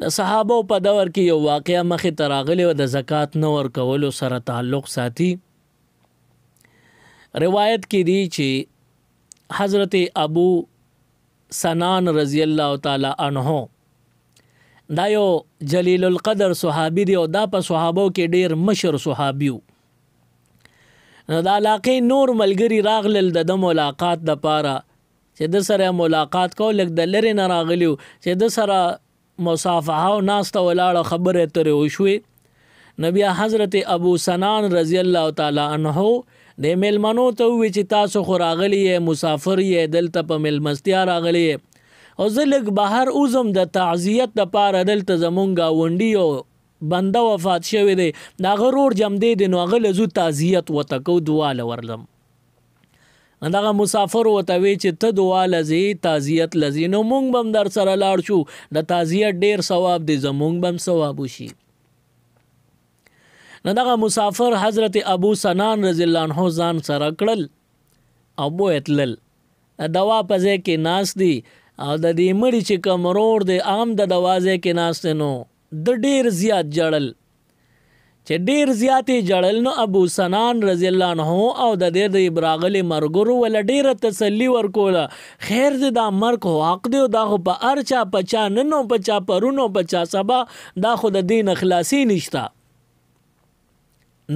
د صحابو په دور کې یو واقعه مخې ته راغلی و د زکات نه ورکولو سره تعلق ساتي. روایت کې دی چې حضرت ابو سنان رضی الله تعالی عنہ دا یو جلیل القدر صحابي دی او دا په صحابو کې ډیر مشر صحابي و. نو دا علاقې نور ملګری راغلل د ملاقات د پاره چې د سره ملاقات کو لګ د لری نه راغلیو چې د سره مصافحه او ناسته ولاړه خبره ترې وشوي. نبی حضرت ابو سنان رضی الله تعالی عنہ د میلمنو ته وی چې تاسو خو راغلی مسافر یې دلته په میلمستیا راغلی او زه لږ بهر اوزم د تعزیت دپاره دلته زمونږ ګاونډي او بنده وفات شوی دی د هغه رور جمدی دی نو هغه له زو تعزیت ورته کو دعا ورلم. دغه مسافر ورته وی چې ته دعا لزی تعزیت لزی نو مونږ بم در سره لاړ شو د تعزیت ډیر ثواب دی زمونږ بم ثواب وشي. نو دغه مسافر حضرت ابو سنان رضی الله عنه ځان سره کړل او بو اتلل دوا په ځای کې ناس دی او د دې مړي چې کوم رور دی عام د دروازې کې ناس نو د ډیر زیات جړل چې ډیر زیاتې جړل نو ابو سنان رضی الله عنه او د دې د ابراغلی مرګرو ول ډیر تسلی ورکوله خیر دې دا مرګ هو حق دی دا خو په ارچا پچا ننو پچا پرونو پچا سبا دا خو د دین اخلاصي نشتا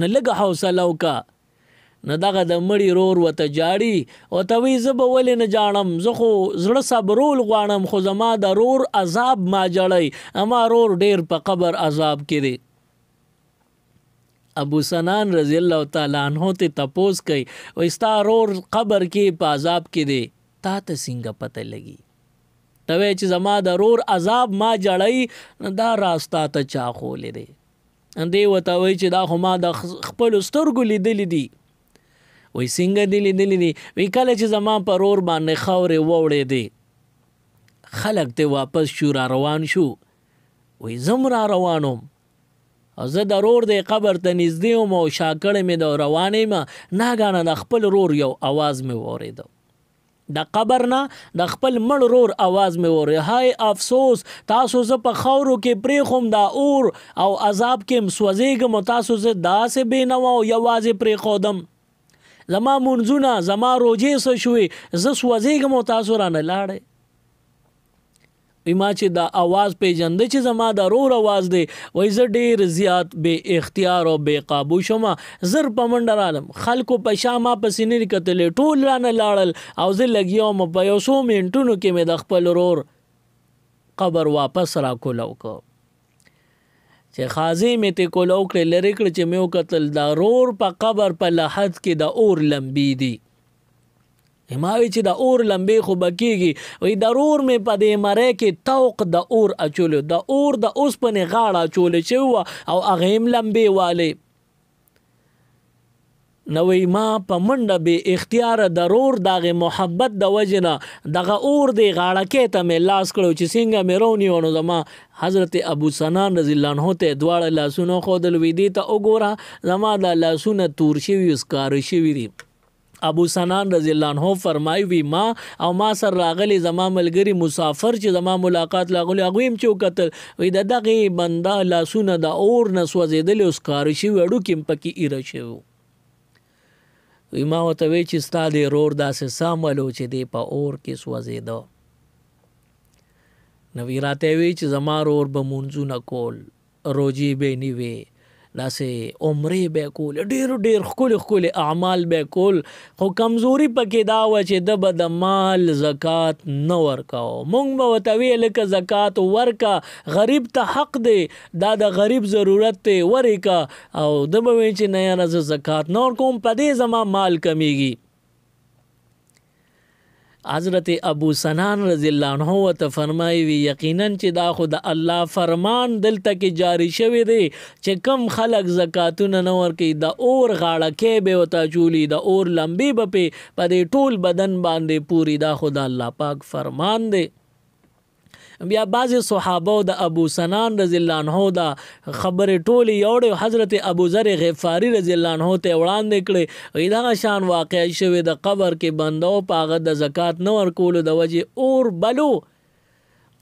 نه لګه حوصله وکا نه دغه د مړي رور وته جاړي او ته وی زب ولې نه جاړم زه خو زړه صبرول غواړم خو زما د رور عذاب ما جړی اما رور ډیر په قبر عذاب کړي. ابو سنان رضی الله تعالی عنہ ته تپوس کوي او استا رور قبر کې په عذاب کې دی تا ته څنګه پته لګي ته چې زما د رور عذاب ما جړی دا راستا ته چا خولې دی اندې وته وی چې دا خو ما د خپل سترګو لیدلې دي وی څنګه دی لیدلې دي وی کله چې زما پر رور باندې خاورې ووړې دي خلک ته واپس شو را روان شو وی زم را روانم او زه د رور د قبر ته نږدې وم او شاکړې مې د روانې ما ناګانه د خپل رور یو اواز مې واورېده د قبر نه د خپل مړ رور اواز مې واورېد هاي افسوس تاسو زه په خاورو کې پرېښوم دا اور او عذاب کې سوځېږم او تاسو زه داسې بېنوا او یوازې پرېښودم زما منځونه زما روجې څه شوې زه سوځېږم او تاسو رانه لاړئ. ما چې دا आवाज پیژنده چې زما د رور आवाज دی وای زه ډیر زیات بے اختیار او بے قابو شوم زر پمنډ رالم خلکو په شامه پسې نه کتلې ټول رانه لاړل او زه لګیوم په یو څو منټونو کې مې د خپل رور قبر واپس را کولو کو چې خازي مې ته کولو کړ لری کړ چې مې وکتل دا رور په قبر په لحد کې د اور لمبي دي هماوی چې د اور لمبې خو بکیږي وی ضرور مې په دې مره کې توق د اور اچولو د اور د اوسپنې غاړه اچولې چې او هغه هم لمبې والے نو ما په منډه به اختیار ضرور دغه محبت د وجنه دغه اور دی غاړه کې ته مې لاس کړو چې څنګه مې رونی ونو زما حضرت ابو سنان رضی الله عنه ته دواړه لاسونه خودل وی دي ته وګوره زما د لاسونه تور شوي اسکار شوي دي. ابو سنان رضی الله عنه فرمای وی ما او ما سر راغلی زما ملګری مسافر چې زما ملاقات لاغلی هغه هم چې وکتل وی دغه بنده لاسونه د اور نسوځیدل اوس کار شي وړو کې پکې ایره شو وی ما وته وی چې ستاده رور داسې ساملو چې دی په اور کې سوځیدو نو وی راته وی چې زما رور به مونږونه کول روجي به نیوي داسې عمرې به کول ډیر خکول اعمال به کول خو کمزوري پکې دا و چې د بد مال زکات نه ورکاو مونږ به وتوی لکه زکات ورکا غریب ته حق دی دا د غریب ضرورت ته ورکا او د به چې نه راز زکات نور کوم پدې زما مال کمیږي. حضرت ابو سنان رضی الله عنه ته فرمایي وی یقینا چې دا خود الله فرمان دلته کې جاری شوی دی چې کم خلق زکاتونه نه ورکي د اور غاړه کې به وتا چولی د اور لمبي به په دې ټول بدن باندې پوری دا خود الله پاک فرمان دی. بیا بعض صحابه د ابو سنان رضی الله عنه دا خبر ټولی یوړ حضرت ابو ذر غفاری رضی الله عنه ته وړاندې کړي وی دا شان واقع شوه د قبر کې بندو پاغه د زکات نه ورکول د وجه اور بلو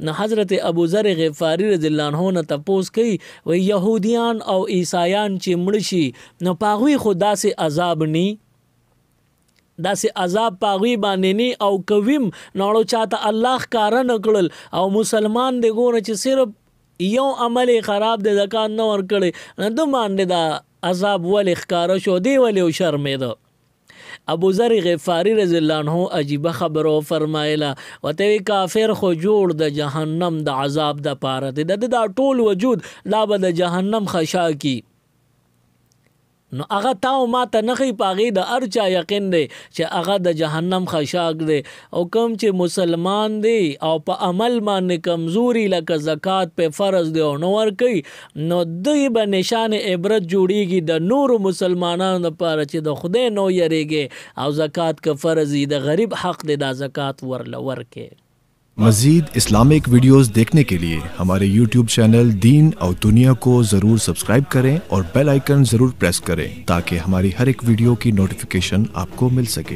نو حضرت ابو ذر غفاری رضی الله عنه نه تپوس کوي و يهوديان او عیسایان چې مړ شي نو پاغوي خدا سے عذاب ني داسې عذاب پاغوي باندې ني او کویم ناړو چاته الله کار نه کړل او مسلمان دی ګوره چې صرف یو عمل خراب دی زکات نه ور کړي نه د باندې دا عذاب ول ښکار شو دی ول او شرمېده ابو ذر غفاری رضی الله عنه عجیب خبرو فرمایلا وته کافر خو جوړ د جهنم د عذاب د پاره د ټول وجود لا به د جهنم خشا کی نو هغه تاو ما ته نخي پاغي د ارچا یقین دی چې هغه د جهنم خشاک دی او کوم چې مسلمان دی او په عمل باندې کمزوري لکه زکات په فرض دی او نو ور کوي نو دوی به نشان عبرت جوړیږي د نور مسلمانانو لپاره چې د خدای نو یریږي او زکات کا فرض دی د غریب حق دی د زکات ورلور کې मज़ीद इस्लामिक वीडियोस देखने के लिए हमारे YouTube चैनल दीन और दुनिया को ज़रूर सब्सक्राइब करें और बेल आइकन ज़रूर प्रेस करें ताकि हमारी हर एक वीडियो की नोटिफिकेशन आपको मिल सके।